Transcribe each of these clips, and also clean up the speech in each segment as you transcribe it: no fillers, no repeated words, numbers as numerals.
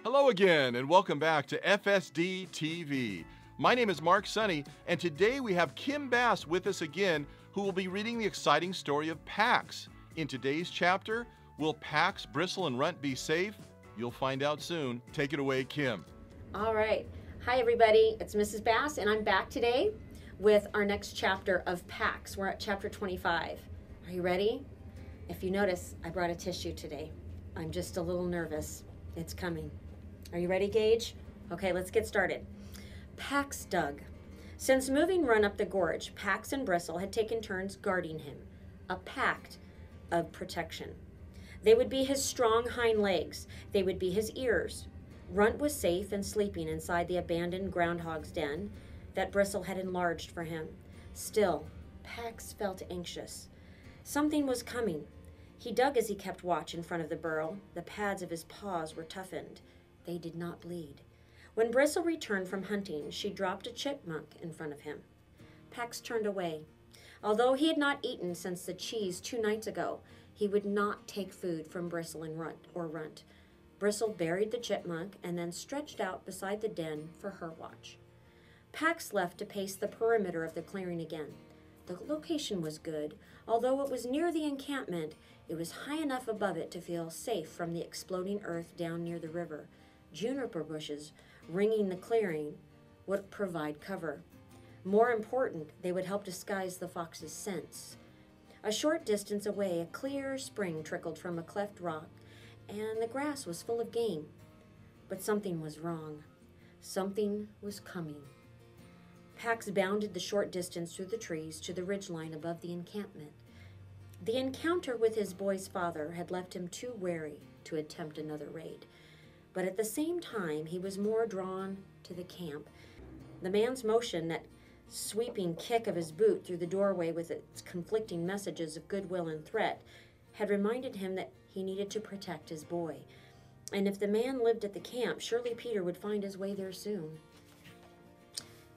Hello again, and welcome back to FSD TV. My name is Mark Sonny, and today we have Kim Bass with us again, who will be reading the exciting story of Pax. In today's chapter, will Pax, Bristle, and Runt be safe? You'll find out soon. Take it away, Kim. All right. Hi, everybody. It's Mrs. Bass, and I'm back today with our next chapter of Pax. We're at chapter 25. Are you ready? If you notice, I brought a tissue today. I'm just a little nervous. It's coming. Are you ready, Gage? Okay, let's get started. Pax dug. Since moving Run up the gorge, Pax and Bristle had taken turns guarding him, a pact of protection. They would be his strong hind legs. They would be his ears. Runt was safe and sleeping inside the abandoned groundhog's den that Bristle had enlarged for him. Still, Pax felt anxious. Something was coming. He dug as he kept watch in front of the burrow. The pads of his paws were toughened. They did not bleed. When Bristle returned from hunting, she dropped a chipmunk in front of him. Pax turned away. Although he had not eaten since the cheese 2 nights ago, he would not take food from Bristle and Runt. Bristle buried the chipmunk and then stretched out beside the den for her watch. Pax left to pace the perimeter of the clearing again. The location was good. Although it was near the encampment, it was high enough above it to feel safe from the exploding earth down near the river. Juniper bushes ringing the clearing would provide cover. More important, they would help disguise the fox's scents. A short distance away, a clear spring trickled from a cleft rock, and the grass was full of game. But something was wrong. Something was coming. Pax bounded the short distance through the trees to the ridgeline above the encampment. The encounter with his boy's father had left him too wary to attempt another raid. But at the same time, he was more drawn to the camp. The man's motion, that sweeping kick of his boot through the doorway with its conflicting messages of goodwill and threat, had reminded him that he needed to protect his boy. And if the man lived at the camp, surely Peter would find his way there soon.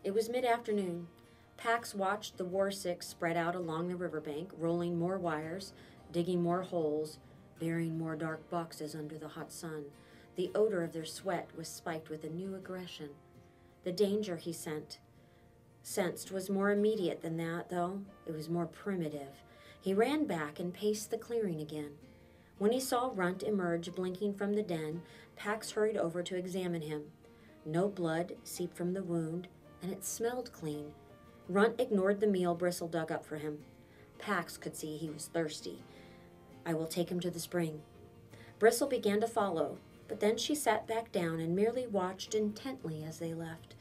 It was mid-afternoon. Pax watched the war six spread out along the riverbank, rolling more wires, digging more holes, burying more dark boxes under the hot sun. The odor of their sweat was spiked with a new aggression. The danger he sensed was more immediate than that, though. It was more primitive. He ran back and paced the clearing again. When he saw Runt emerge blinking from the den, Pax hurried over to examine him. No blood seeped from the wound, and it smelled clean. Runt ignored the meal Bristle dug up for him. Pax could see he was thirsty. I will take him to the spring. Bristle began to follow, but then she sat back down and merely watched intently as they left.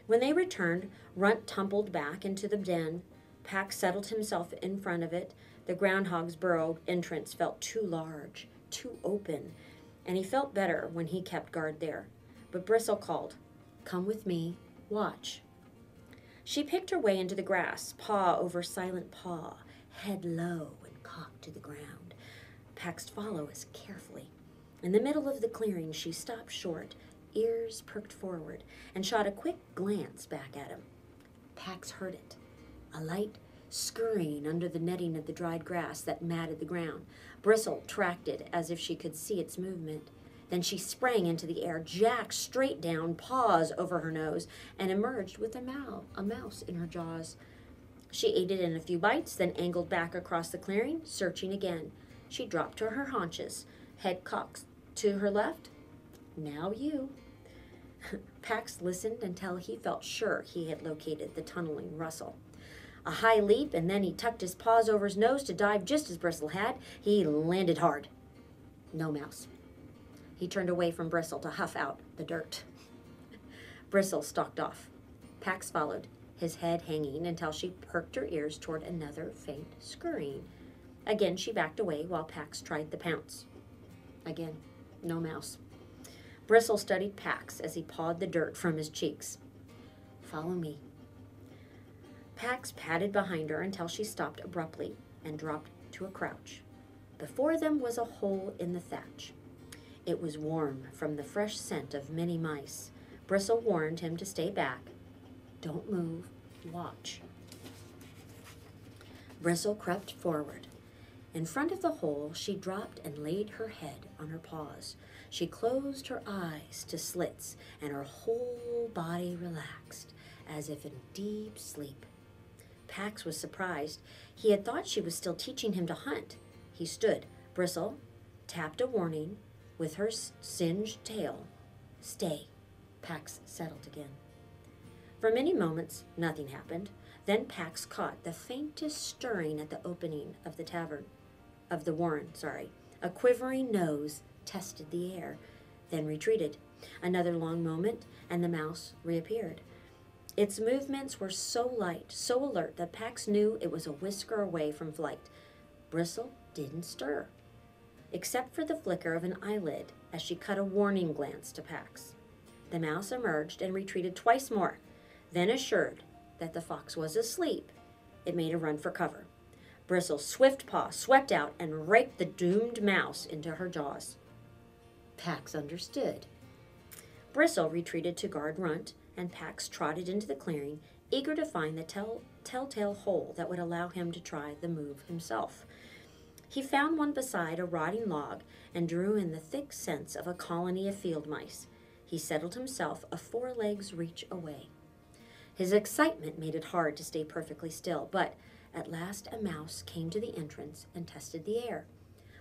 When they returned, Runt tumbled back into the den. Pax settled himself in front of it. The groundhog's burrow entrance felt too large, too open, and he felt better when he kept guard there. But Bristle called, "Come with me, watch." She picked her way into the grass, paw over silent paw, head low and cocked to the ground. Pax followed as carefully. In the middle of the clearing, she stopped short, ears perked forward, and shot a quick glance back at him. Pax heard it, a light scurrying under the netting of the dried grass that matted the ground. Bristle tracked it as if she could see its movement. Then she sprang into the air, jacked straight down, paws over her nose, and emerged with a mouse in her jaws. She ate it in a few bites, then angled back across the clearing, searching again. She dropped to her haunches, head cocked to her left. "Now you." Pax listened until he felt sure he had located the tunneling rustle. A high leap, and then he tucked his paws over his nose to dive just as Bristle had. He landed hard. No mouse. He turned away from Bristle to huff out the dirt. Bristle stalked off. Pax followed, his head hanging until she perked her ears toward another faint scurrying. Again she backed away while Pax tried the pounce. Again, no mouse. Bristle studied Pax as he pawed the dirt from his cheeks. "Follow me." Pax padded behind her until she stopped abruptly and dropped to a crouch. Before them was a hole in the thatch. It was warm from the fresh scent of many mice. Bristle warned him to stay back. "Don't move. Watch." Bristle crept forward. In front of the hole, she dropped and laid her head on her paws. She closed her eyes to slits, and her whole body relaxed, as if in deep sleep. Pax was surprised. He had thought she was still teaching him to hunt. He stood. Bristle tapped a warning with her singed tail. "Stay." Pax settled again. For many moments, nothing happened. Then Pax caught the faintest stirring at the opening of the warren. A quivering nose tested the air, then retreated. Another long moment, and the mouse reappeared. Its movements were so light, so alert, that Pax knew it was a whisker away from flight. Bristle didn't stir, except for the flicker of an eyelid as she cut a warning glance to Pax. The mouse emerged and retreated twice more. Then, assured that the fox was asleep, it made a run for cover. Bristle's swift paw swept out and raked the doomed mouse into her jaws. Pax understood. Bristle retreated to guard Runt, and Pax trotted into the clearing, eager to find the telltale hole that would allow him to try the move himself. He found one beside a rotting log and drew in the thick scents of a colony of field mice. He settled himself a 4 legs reach away. His excitement made it hard to stay perfectly still, but at last a mouse came to the entrance and tested the air.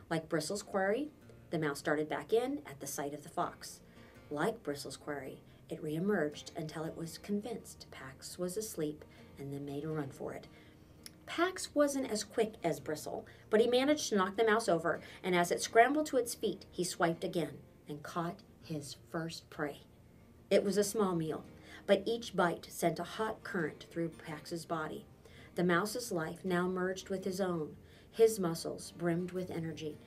Like Bristle's quarry, the mouse darted back in at the sight of the fox. Like Bristle's quarry, it reemerged until it was convinced Pax was asleep and then made a run for it. Pax wasn't as quick as Bristle, but he managed to knock the mouse over, and as it scrambled to its feet, he swiped again and caught his first prey. It was a small meal, but each bite sent a hot current through Pax's body. The mouse's life now merged with his own. His muscles brimmed with energy.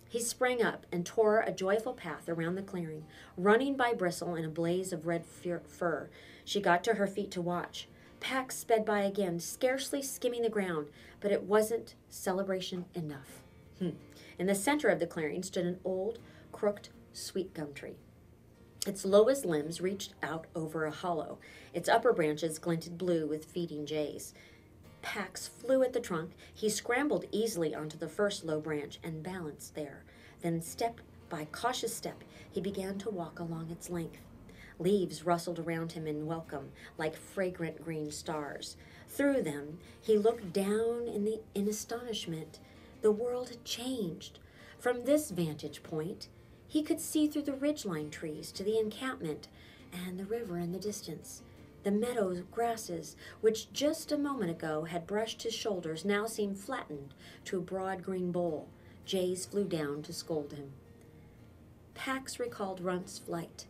He sprang up and tore a joyful path around the clearing, running by Bristle in a blaze of red fur. She got to her feet to watch. Pax sped by again, scarcely skimming the ground, but it wasn't celebration enough. In the center of the clearing stood an old, crooked sweet gum tree. Its lowest limbs reached out over a hollow. Its upper branches glinted blue with feeding jays. Pax flew at the trunk. He scrambled easily onto the first low branch and balanced there. Then, step by cautious step, he began to walk along its length. Leaves rustled around him in welcome, like fragrant green stars. Through them, he looked down in astonishment. The world had changed. From this vantage point, he could see through the ridgeline trees to the encampment and the river in the distance. The meadow grasses, which just a moment ago had brushed his shoulders, now seemed flattened to a broad green bowl. Jays flew down to scold him. Pax recalled Runt's flight.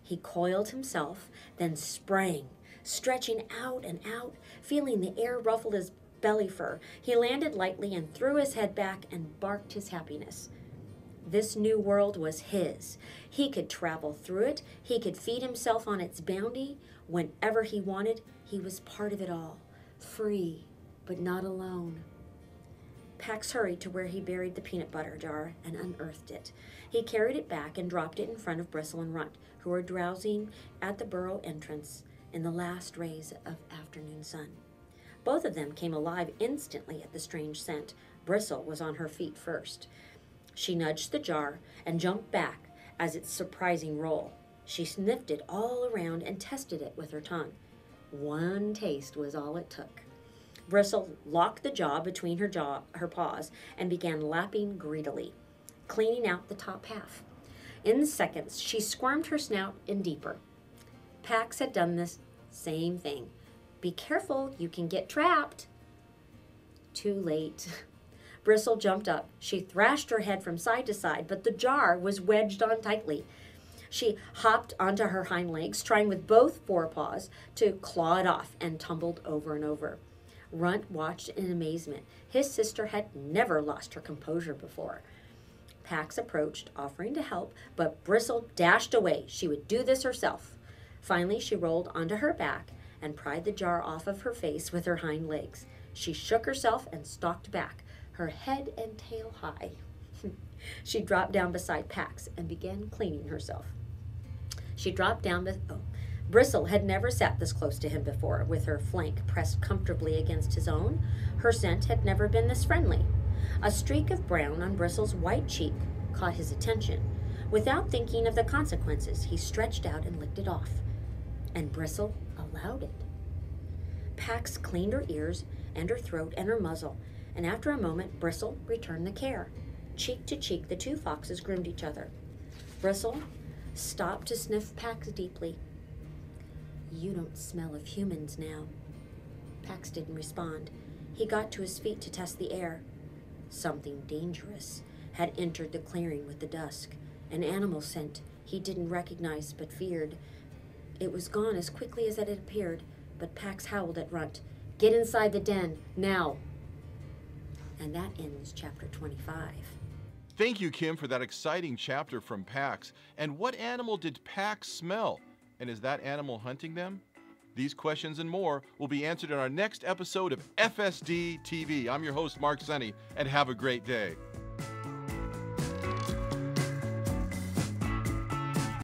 He coiled himself, then sprang, stretching out and out, feeling the air ruffle his belly fur. He landed lightly and threw his head back and barked his happiness. This new world was his. He could travel through it. He could feed himself on its bounty. Whenever he wanted, he was part of it all, free, but not alone. Pax hurried to where he buried the peanut butter jar and unearthed it. He carried it back and dropped it in front of Bristle and Runt, who were drowsing at the burrow entrance in the last rays of afternoon sun. Both of them came alive instantly at the strange scent. Bristle was on her feet first. She nudged the jar and jumped back as its surprising roll. She sniffed it all around and tested it with her tongue. One taste was all it took. Bristle locked the jar between her paws and began lapping greedily, cleaning out the top half. In seconds, she squirmed her snout in deeper. Pax had done this same thing. Be careful, you can get trapped. Too late. Bristle jumped up. She thrashed her head from side to side, but the jar was wedged on tightly. She hopped onto her hind legs, trying with both forepaws to claw it off, and tumbled over and over. Runt watched in amazement. His sister had never lost her composure before. Pax approached, offering to help, but Bristle dashed away. She would do this herself. Finally, she rolled onto her back and pried the jar off of her face with her hind legs. She shook herself and stalked back, her head and tail high. She dropped down beside Pax and began cleaning herself. Bristle had never sat this close to him before, with her flank pressed comfortably against his own. Her scent had never been this friendly. A streak of brown on Bristle's white cheek caught his attention. Without thinking of the consequences, he stretched out and licked it off. And Bristle allowed it. Pax cleaned her ears and her throat and her muzzle, and after a moment, Bristle returned the care. Cheek to cheek, the two foxes groomed each other. Bristle stopped to sniff Pax deeply. "You don't smell of humans now." Pax didn't respond. He got to his feet to test the air. Something dangerous had entered the clearing with the dusk, an animal scent he didn't recognize but feared. It was gone as quickly as it had appeared, but Pax howled at Runt, "Get inside the den, now!" And that ends chapter 25. Thank you, Kim, for that exciting chapter from Pax. And what animal did Pax smell? And is that animal hunting them? These questions and more will be answered in our next episode of FSD TV. I'm your host, Mark Sonny, and have a great day.